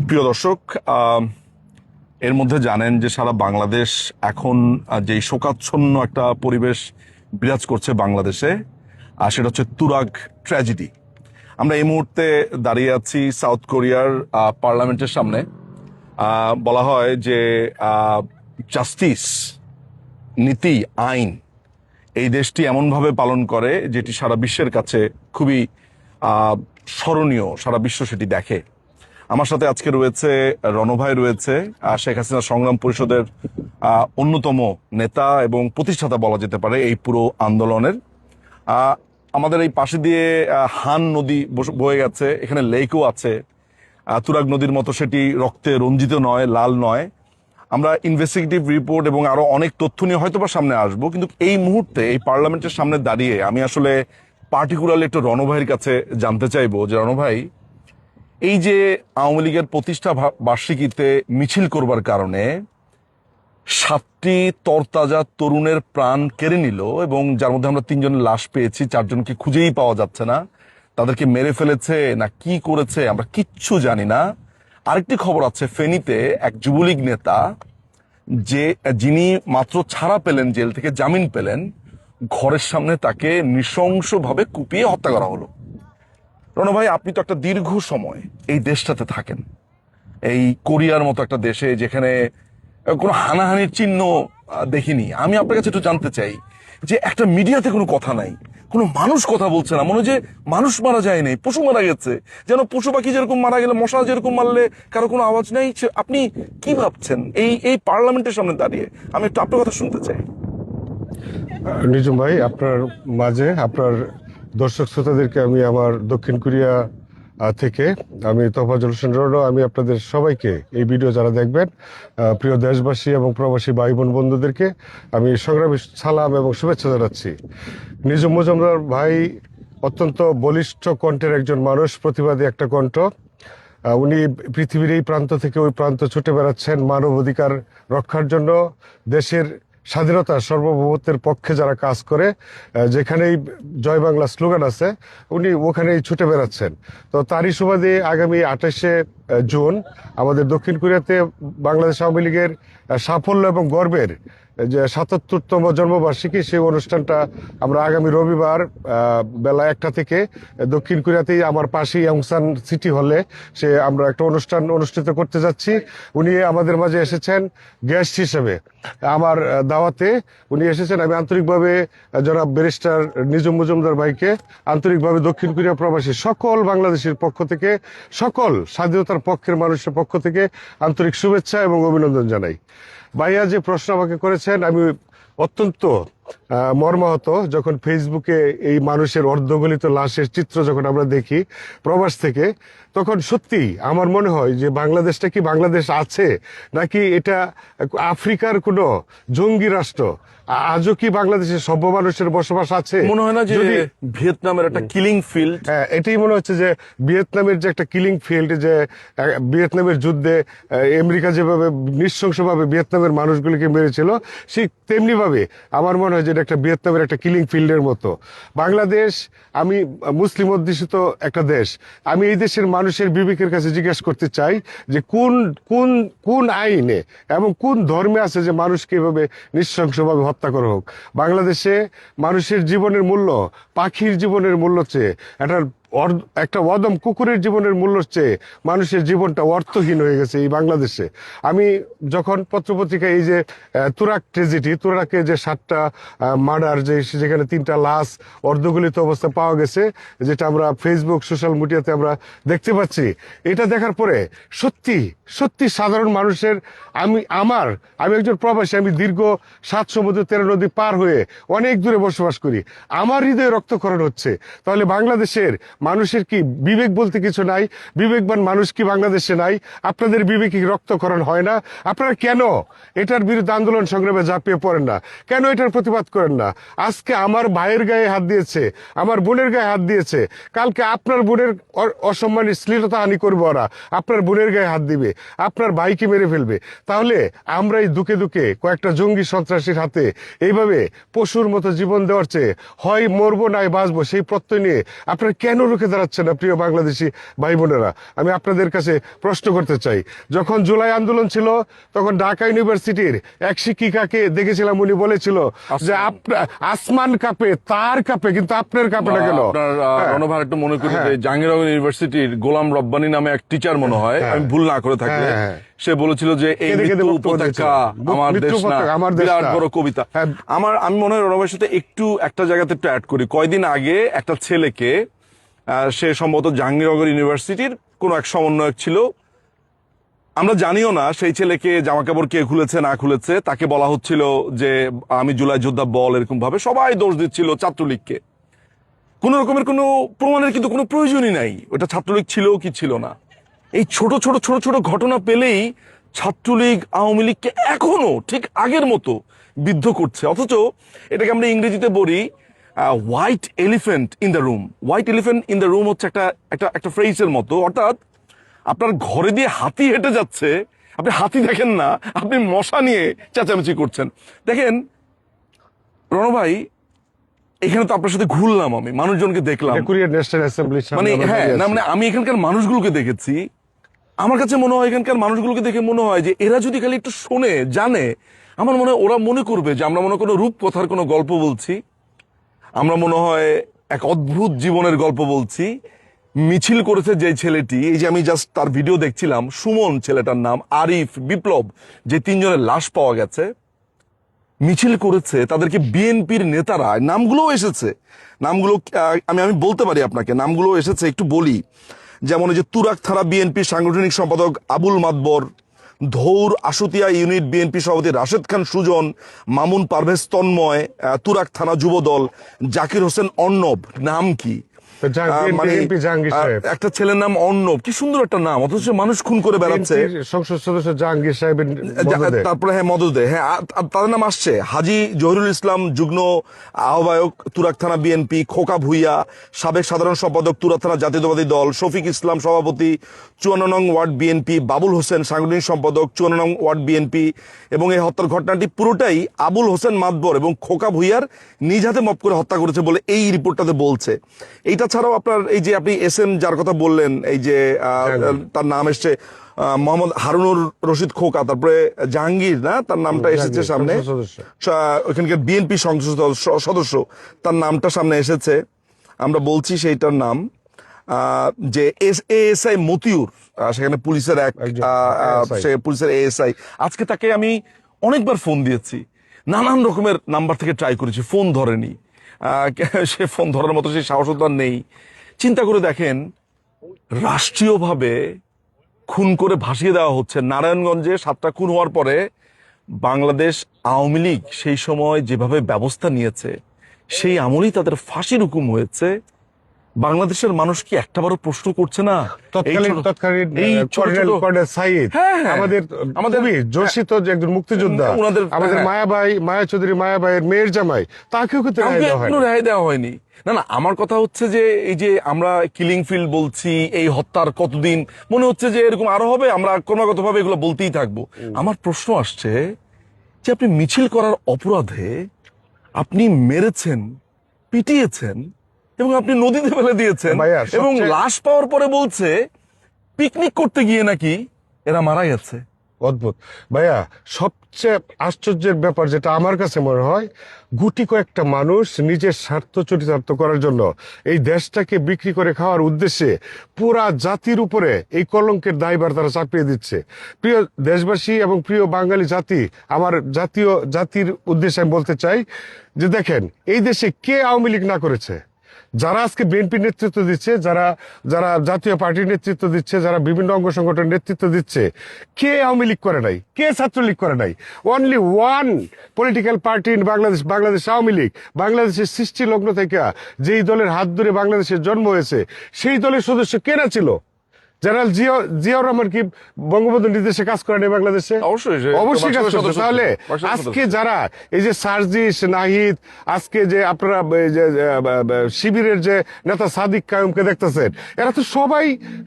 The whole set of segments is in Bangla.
প্রিয় দর্শক, এর মধ্যে জানেন যে সারা বাংলাদেশ এখন যেই শোকাচ্ছন্ন একটা পরিবেশ বিরাজ করছে বাংলাদেশে, সেটা হচ্ছে তুরাগ ট্র্যাজেডি। আমরা এই মুহূর্তে দাঁড়িয়ে আছি সাউথ কোরিয়ার পার্লামেন্টের সামনে। বলা হয় যে জাস্টিস, নীতি, আইন এই দেশটি এমনভাবে পালন করে যেটি সারা বিশ্বের কাছে খুবই স্মরণীয়, সারা বিশ্ব সেটি দেখে। আমার সাথে আজকে রয়েছে রণভাই, রয়েছে শেখ হাসিনা সংগ্রাম পরিষদের অন্যতম নেতা এবং প্রতিষ্ঠাতা বলা যেতে পারে এই পুরো আন্দোলনের। আমাদের এই পাশে দিয়ে হান নদী বয়ে গেছে, এখানে লেকও আছে। তুরাগ নদীর মতো সেটি রক্তে রঞ্জিত নয়, লাল নয়। আমরা ইনভেস্টিগেটিভ রিপোর্ট এবং আরো অনেক তথ্য নিয়ে হয়তো বা সামনে আসবো, কিন্তু এই মুহূর্তে এই পার্লামেন্টের সামনে দাঁড়িয়ে আমি আসলে পার্টিকুলারলি একটু রণভাইয়ের কাছে জানতে চাইবো যে রণভাই, এই যে আওয়ামী লীগের প্রতিষ্ঠা বার্ষিকীতে মিছিল করবার কারণে 7টি তরতাজা তরুণের প্রাণ কেড়ে নিল এবং যার মধ্যে আমরা 3 জনের লাশ পেয়েছি, 4 জনকে খুঁজেই পাওয়া যাচ্ছে না। তাদেরকে মেরে ফেলেছে না কি করেছে আমরা কিচ্ছু জানি না। আরেকটি খবর আছে, ফেনীতে এক যুবলীগ নেতা যিনি মাত্র ছাড়া পেলেন, জেল থেকে জামিন পেলেন, ঘরের সামনে তাকে নৃশংসভাবে কুপিয়ে হত্যা করা হলো। রণভাই, আপনি তো একটা দীর্ঘ সময় এই দেশটাতে থাকেন, এই কোরিয়ার মতো একটা দেশে যেখানে কোনো হানাহানির চিহ্ন দেখিনি। আমি আপনার কাছে একটু জানতে চাই যে একটা মিডিয়াতে কোনো কথা নাই, কোনো মানুষ কথা বলছে না, মনে হয় যে মানুষ মারা যায় নাই, পশু মারা গেছে, যেন পশু পাখি যেরকম মারা গেলে, মশা যেরকম মারলে কারো কোনো আওয়াজ নেই। আপনি কি ভাবছেন এই পার্লামেন্টের সামনে দাঁড়িয়ে? আমি একটু আপনার কথা শুনতে চাই। নিজুম ভাই, আপনার মাঝে আপনার দর্শক শ্রোতাদেরকে আমি আমার দক্ষিণ কোরিয়া থেকে আমি তোফাজ্জল হোসেন রণ, আমি আপনাদের সবাইকে, এই ভিডিও যারা দেখবেন, প্রিয় দেশবাসী এবং প্রবাসী ভাই বোন বন্ধুদেরকে আমি সংগ্রামী সালাম এবং শুভেচ্ছা জানাচ্ছি। নিজুম মজুমদার ভাই অত্যন্ত বলিষ্ঠ কণ্ঠের একজন মানুষ, প্রতিবাদী একটা কণ্ঠ। উনি পৃথিবীর এই প্রান্ত থেকে ওই প্রান্ত ছুটে বেড়াচ্ছেন মানব অধিকার রক্ষার জন্য, দেশের স্বাধীনতা সার্বভৌমত্বের পক্ষে যারা কাজ করে, যেখানেই জয় বাংলা স্লোগান আছে উনি ওখানেই ছুটে বেড়াচ্ছেন। তো তারই সুবাদে আগামী 28শে জুন আমাদের দক্ষিণ কোরিয়াতে বাংলাদেশ আওয়ামী লীগের সাফল্য এবং গর্বের যে 77তম জন্মবার্ষিকী, সেই অনুষ্ঠানটা আমরা আগামী রবিবার বেলা 1টা থেকে দক্ষিণ কোরিয়াতেই আমার পাশেই ইয়ংসান সিটি হলে আমরা একটা অনুষ্ঠান অনুষ্ঠিত করতে যাচ্ছি। উনি আমাদের মাঝে এসেছেন গেস্ট হিসেবে, আমার দাওয়াতে উনি এসেছেন। আমি আন্তরিকভাবে জনাব ব্যারিস্টার নিজুম মজুমদার ভাইকে আন্তরিকভাবে দক্ষিণ কোরিয়া প্রবাসী সকল বাংলাদেশের পক্ষ থেকে, সকল স্বাধীনতার পক্ষের মানুষের পক্ষ থেকে আন্তরিক শুভেচ্ছা এবং অভিনন্দন জানাই। ভাইয়া যে প্রশ্ন আমাকে করেছেন, আমি অত্যন্ত মর্মাহত যখন ফেসবুকে এই মানুষের অর্ধগলিত লাশের চিত্র যখন আমরা দেখি প্রবাস থেকে, তখন সত্যি আমার মনে হয় যে বাংলাদেশটা কি বাংলাদেশ আছে, নাকি এটা আফ্রিকার কোনো জঙ্গি রাষ্ট্র? আজও কি বাংলাদেশে সভ্য মানুষের বসবাস আছে? মনে হয় না যে ভিয়েতনামের একটা কিলিং ফিল্ড? হ্যাঁ, এটাই মনে হচ্ছে যে ভিয়েতনামের যে একটা কিলিং ফিল্ড, যে ভিয়েতনামের যুদ্ধে আমেরিকা যেভাবে নৃশংসভাবে ভিয়েতনামের মানুষগুলিকে মেরেছিল, ঠিক তেমনি ভাবে আমার মনে হয় যে এটা একটা ভিয়েতনামের একটা কিলিং ফিল্ডের মতো। বাংলাদেশ, আমি মুসলিম অধ্যুষিত একটা দেশ, আমি এই দেশের মানুষের বিবেকের কাছে জিজ্ঞাসা করতে চাই যে কোন কোন কোন আইনে এবং কোন ধর্মে আছে যে মানুষকে এভাবে নৃশংসভাবে হত্যা করা হোক? বাংলাদেশে মানুষের জীবনের মূল্য পাখির জীবনের মূল্য চেয়ে, একটা অদম কুকুরের জীবনের মূল্য চেয়ে মানুষের জীবনটা অর্থহীন হয়ে গেছে এই বাংলাদেশে। আমি যখন পত্রপত্রিকায় এই যে তুরাগ ট্র্যাজেডি, তুরাকে যে 7টা মার্ডার, যেখানে 3টা লাশ অর্ধগলিত অবস্থা পাওয়া গেছে, যেটা আমরা ফেসবুক সোশ্যাল মিডিয়াতে আমরা দেখতে পাচ্ছি, এটা দেখার পরে সত্যি সত্যি সাধারণ মানুষের, আমি একজন প্রবাসী, আমি দীর্ঘ 7 সমুদ্র 13 নদী পার হয়ে অনেক দূরে বসবাস করি, আমার হৃদয়ে রক্তক্ষরণ হচ্ছে। তাহলে বাংলাদেশের মানুষের কি বিবেক বলতে কিছু নাই? বিবেকবান মানুষ কি বাংলাদেশে নাই? আপনাদের বিবেকে রক্তক্ষরণ হয় না? আপনারা কেন এটার বিরুদ্ধে আন্দোলন সংগ্রামে ঝাঁপিয়ে পড়েন না? কেন এটার প্রতিবাদ করেন না? আজকে আমার ভাইয়ের গায়ে হাত দিয়েছে, আমার বোনের গায়ে হাত দিয়েছে, কালকে আপনার বোনের অসম্মানী শ্লীলতাহানি করবে ওরা, আপনার বোনের গায়ে হাত দিবে, আপনার ভাইকে মেরে ফেলবে। তাহলে আমরা এই দুকে দুকে কয়েকটা জঙ্গি সন্ত্রাসীর হাতে এইভাবে পশুর মতো জীবন দেওয়ার চেয়ে হয় মরবো নাই বাঁচবো সেই প্রত্যয় নিয়ে আপনারা কেন রুখে দাঁড়াচ্ছে না প্রিয় বাংলাদেশি ভাই বোনেরা? আমি আপনাদের কাছে প্রশ্ন করতে চাই, যখন জুলাই আন্দোলন ছিল তখন ঢাকা ইউনিভার্সিটির এক শিক্ষিকাকে দেখেছিলাম, উনি বলেছিল যে আপনার আসমান কাঁপে, তার কাঁপে, কিন্তু আপনার কাঁপে না কেন? আপনার রণভার একটু মনে করি যে জাহাঙ্গীরনগর ইউনিভার্সিটির গোলাম রব্বানী নামে এক টিচার মনে হয়, আমি ভুল না করে থাকলে, সে বলেছিল যে এই মৃত্যু উপত্যকা আমার দেশ না, বিরাট বড় কবিতা। আমি মনে হয় রণভাইয়ের সাথে একটু একটা জায়গাতে একটু অ্যাড করি। কয়দিন আগে একটা ছেলেকে, সে সম্ভবত জাহাঙ্গীরনগর ইউনিভার্সিটির কোন এক সমন্বয়ক ছিল, আমরা জানিও না সেই ছেলেকে জামা কাপড় কে খুলেছে না খুলেছে, তাকে বলা হচ্ছিল যে আমি জুলাই যোদ্ধা বল, এরকম ভাবে সবাই দোষ দিচ্ছিল ছাত্রলীগকে। কোন রকমের কোনো প্রমাণের কিন্তু কোনো প্রয়োজনই নাই ওটা ছাত্রলীগ ছিল কি ছিল না। এই ছোট ছোট ছোট ছোট ঘটনা পেলেই ছাত্রলীগ আওয়ামী লীগকে এখনো ঠিক আগের মতো বিদ্ধ করছে। অথচ এটাকে আমরা ইংরেজিতে বলি white elephant in the room. White elephant in the room হচ্ছে একটা একটা একটা ফ্রেজের মতো, অর্থাৎ আপনার ঘরে দিয়ে হাতি হেঁটে যাচ্ছে, আপনি হাতি দেখেন না, আপনি মশা নিয়ে চেঁচামেচি করছেন। দেখেন রণভাই, এখানে তো আপনার সাথে ঘুরলাম, আমি মানুষজনকে দেখলাম, মানে হ্যাঁ না, মানে আমি এখানকার মানুষগুলোকে দেখেছি। আমার কাছে মনে হয় এখানকার মানুষগুলোকে দেখে মনে হয় যে এরা যদি খালি একটু শোনে জানে, আমার মনে হয় ওরা মনে করবে যে আমরা মনে কোনো রূপকথার কোনো গল্প বলছি, আমরা মনে হয় এক অদ্ভুত জীবনের গল্প বলছি। মিছিল করেছে যে ছেলেটি, এই যে আমি জাস্ট তার ভিডিও দেখছিলাম, সুমন ছেলেটার নাম, আরিফ, বিপ্লব, যে তিনজনের লাশ পাওয়া গেছে, মিছিল করেছে, তাদেরকে বিএনপির নেতারা, নামগুলোও এসেছে, নামগুলো আমি বলতে পারি আপনাকে, নামগুলো এসেছে, একটু বলি। যেমন এই যে তুরাগ থানা বিএনপি সাংগঠনিক সম্পাদক আবুল মাতবর, ধৌর আশুতিয়া ইউনিট বিএনপি সভাপতি রাশেদ খান সুজন, মামুন পারভেজ তন্ময়, তুরাগ থানা যুবদল, জাকির হোসেন অর্ণব। নাম কি? মানে একটা ছেলের নাম অর্ণব, কি সুন্দর একটা নাম, অথচ মানুষ খুন করে বেড়াচ্ছে। সংসদ সদস্য জাহাঙ্গীর সাহেবের, তারপরে হ্যাঁ মদদে, হ্যাঁ তাদের নাম আসছে, হাজী জহিরুল ইসলাম যুগ্ম আহ্বায়ক তুরাগ থানা বিএনপি, খোকা ভুইয়া সাবেক সাধারণ সম্পাদক তুরাগ থানা জাতীয়তাবাদী দল, শফিক ইসলাম সভাপতি 54 নং ওয়ার্ড বিএনপি, বাবুল হোসেন সাংগঠনিক সম্পাদক 54 নং ওয়ার্ড বিএনপি। এবং এই হত্যার ঘটনাটি পুরোটাই আবুল হোসেন মাতবর এবং খোকা ভুইয়ার নিজ হাতে মপ করে হত্যা করেছে বলে এই রিপোর্টটাতে বলছে। এইটা ছাড়াও আপনার এই যে আপনি এসএম যার কথা বললেন, এই যে তার নাম এসছে মোহাম্মদ হারুনুর রশিদ খোকা, তারপরে জাহাঙ্গীর, না তার নামটা এসেছে সামনে, ওখানকার বিএনপি সংসদ সদস্য, তার নামটা সামনে এসেছে। আমরা বলছি সেইটার নাম যে এএসআই মতিউর, সেখানে পুলিশের পুলিশের এএসআই। আজকে তাকে আমি অনেকবার ফোন দিয়েছি, নানান রকমের নাম্বার থেকে ট্রাই করেছি, ফোন ধরেনি। সে ফোন ধরার মতো সেই সাহসতা নেই। চিন্তা করে দেখেন, রাষ্ট্রীয়ভাবে খুন করে ভাসিয়ে দেওয়া হচ্ছে। নারায়ণগঞ্জে 7টা খুন হওয়ার পরে বাংলাদেশ আওয়ামী লীগ সেই সময় যেভাবে ব্যবস্থা নিয়েছে, সেই আমলেই তাদের ফাঁসির হুকুম হয়েছে। বাংলাদেশের মানুষ কি একটাবারও প্রশ্ন করছে না? আমাদের জোশিত যে একজন মুক্তিযোদ্ধা, আমাদের মায়া চৌধুরী, মায়াবাইয়ের মেয়ের জামাই, তাকেও কিন্তু রেহাই দেওয়া হয়নি। না না, আমার কথা হচ্ছে যে এই যে আমরা কিলিং ফিল্ড বলছি, এই হত্যার কতদিন, মনে হচ্ছে যে এরকম আরো হবে, আমরা ক্রমাগত ভাবে এগুলো বলতেই থাকবো। আমার প্রশ্ন আসছে যে আপনি মিছিল করার অপরাধে আপনি মেরেছেন, পিটিয়েছেন এবং আপনি নদীতে ফেলে দিয়েছেন, এবং লাশ পাওয়ার পরে বলছে পিকনিক করতে গিয়ে নাকি এরা মারা গেছে। অদ্ভুত ভাইয়া, সবচেয়ে আশ্চর্যের ব্যাপার যেটা আমার কাছে মনে হয়, গুটি কয়েকটা মানুষ নিজের স্বার্থ চরিতার্থ করার জন্য এই দেশটাকে বিক্রি করে খাওয়ার উদ্দেশ্যে পুরা জাতির উপরে এই কলঙ্কের দায়ভার তারা চাপিয়ে দিচ্ছে। প্রিয় দেশবাসী এবং প্রিয় বাঙালি জাতি, আমার জাতির উদ্দেশ্যে আমি বলতে চাই যে দেখেন, এই দেশে কে আওয়ামী লীগ না করেছে? যারা আজকে বিএনপি নেতৃত্ব দিচ্ছে, যারা জাতীয় পার্টির নেতৃত্ব দিচ্ছে, যারা বিভিন্ন অঙ্গ সংগঠনের নেতৃত্ব দিচ্ছে, কে আওয়ামী লীগ করে নাই? কে ছাত্রলীগ করে নাই? Only one political party in Bangladesh Awami League. বাংলাদেশের সৃষ্টি লগ্ন থেকে যেই দলের হাত ধরে বাংলাদেশের জন্ম হয়েছে, সেই দলের সদস্য কে না ছিল? জেনারেল জিয়াউর রহমান কি বঙ্গবন্ধুর নির্দেশে কাজ করেন এই বাংলাদেশে? অবশ্যই অবশ্যই কাজ করছে। তাহলে আজকে যারা এই যে সার্জিস নাহিদ, আজকে যে আপনারা এই যে শিবিরের যে নেতা সাদিক কায়ুমকে দেখতেছেন, এরা তো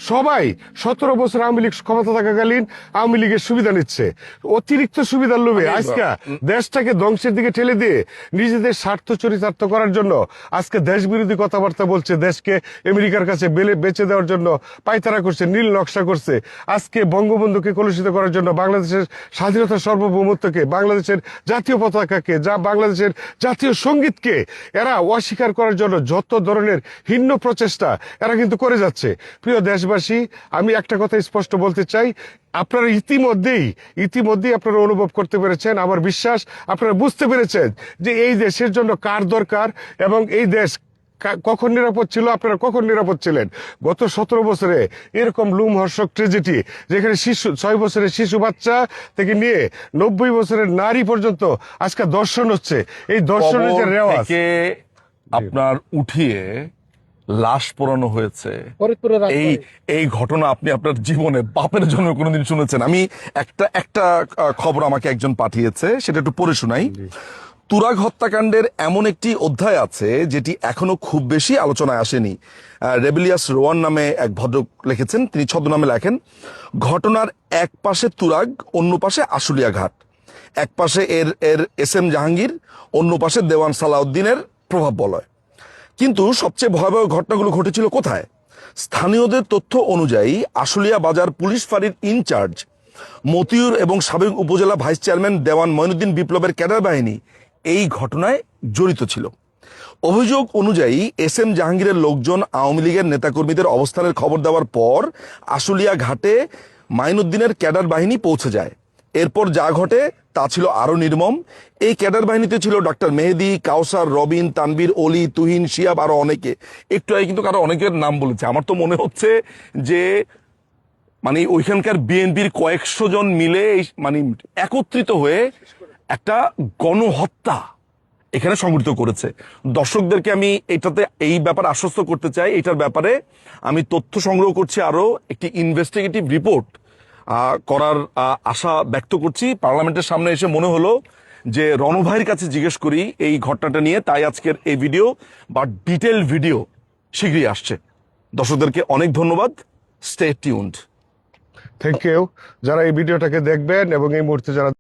সবাই 17 বছর আওয়ামী লীগ ক্ষমতা থাকাকালীন আওয়ামী লীগের সুবিধা নিচ্ছে, অতিরিক্ত সুবিধার লোভে আজকে দেশটাকে ধ্বংসের দিকে ঠেলে দিয়ে নিজেদের স্বার্থ চরিতার্থ করার জন্য আজকে দেশ বিরোধী কথাবার্তা বলছে, দেশকে আমেরিকার কাছে বেচে দেওয়ার জন্য পায়তারা করছে, নীল নকশা করছে। আজকে বঙ্গবন্ধুকে কলুষিত করার জন্য বাংলাদেশের স্বাধীনতার সার্বভৌমত্বকে, বাংলাদেশের জাতীয় পতাকাকে, বাংলাদেশের জাতীয় সঙ্গীতকে এরা অস্বীকার করার জন্য যত ধরনের হীন প্রচেষ্টা এরা কিন্তু করে যাচ্ছে। প্রিয় দেশবাসী, আমি একটা কথা স্পষ্ট বলতে চাই, আপনারা ইতিমধ্যেই আপনারা অনুভব করতে পেরেছেন, আমার বিশ্বাস আপনারা বুঝতে পেরেছেন যে এই দেশের জন্য কার দরকার এবং এই দেশ কখন নিরাপদ ছিল, আপনারা কখন নিরাপদ ছিলেন। গত 17 বছরে এরকম লুমহর্ষক ট্রেজেডি, যেখানে 6 বছরের শিশু বাচ্চা থেকে নিয়ে 90 বছরের নারী পর্যন্ত আজকে দর্শন হচ্ছে, এই দর্শনের যে রেওয়াজ, আপনার উঠিয়ে লাশ পোড়ানো হয়েছে, এই ঘটনা আপনি আপনার জীবনে বাপের জন্য কোনোদিন শুনেছেন? আমি একটা খবর আমাকে একজন পাঠিয়েছে, সেটা একটু পড়ে শোনাই। তুরাগ হত্যাকাণ্ডের এমন একটি অধ্যায় আছে যেটি এখনো খুব বেশি আলোচনায় আসেনি। রেবেলিয়াস রোয়ান নামে এক ভদ্রলোক লিখেছেন, তিনি ছদ্মনামে লেখেন, ঘটনার এক পাশে তুরাগ, অন্য পাশে আশুলিয়া ঘাট, এক পাশে এর এস এম জাহাঙ্গীর, অন্য পাশে দেওয়ান সালাউদ্দিনের প্রভাব বলয়। কিন্তু সবচেয়ে ভয়াবহ ঘটনাগুলো ঘটেছিল কোথায়? স্থানীয়দের তথ্য অনুযায়ী আশুলিয়া বাজার পুলিশ ফাঁড়ির ইনচার্জ মতিউর এবং সাবেক উপজেলা ভাইস চেয়ারম্যান দেওয়ান মঈনুদ্দিন বিপ্লবের ক্যাডার বাহিনী এই ঘটনায় জড়িত ছিল। অভিযোগ অনুযায়ী এস এম জাহাঙ্গীরের লোকজন আওয়ামী লীগের নেতাকর্মীদের অবস্থানের খবর দেওয়ার পর আশুলিয়া ঘাটে মাইনুদ্দিনের ক্যাডার বাহিনী পৌঁছে যায়। এরপর যা ঘটে তা ছিল আরো নির্মম। এই ক্যাডার বাহিনীতে ছিল ডক্টর মেহেদি, কাউসার, রবিন, তানবীর, অলি, তুহিন, শিয়াব, আরো অনেকে। একটু আগে কিন্তু কারো অনেকের নাম বলেছে। আমার তো মনে হচ্ছে যে মানে ওইখানকার বিএনপির কয়েকশো জন মিলে মানে একত্রিত হয়ে একটা গণহত্যা এখানে সংঘটিত করেছে। দর্শকদেরকে আমি এই ব্যাপারে আশ্বস্ত করতে চাই, এটার ব্যাপারে আমি তথ্য সংগ্রহ করছি, আরো একটি ইনভেস্টিগেটিভ রিপোর্ট করার আশা ব্যক্ত করছি। পার্লামেন্টের সামনে এসে মনে হলো যে রণভাইয়ের কাছে জিজ্ঞেস করি এই ঘটনাটা নিয়ে, তাই আজকের এই ভিডিও বা ডিটেল ভিডিও শীঘ্রই আসছে। দর্শকদেরকে অনেক ধন্যবাদ। Stay tuned. থ্যাংক ইউ যারা এই ভিডিওটাকে দেখবেন এবং এই মুহূর্তে যারা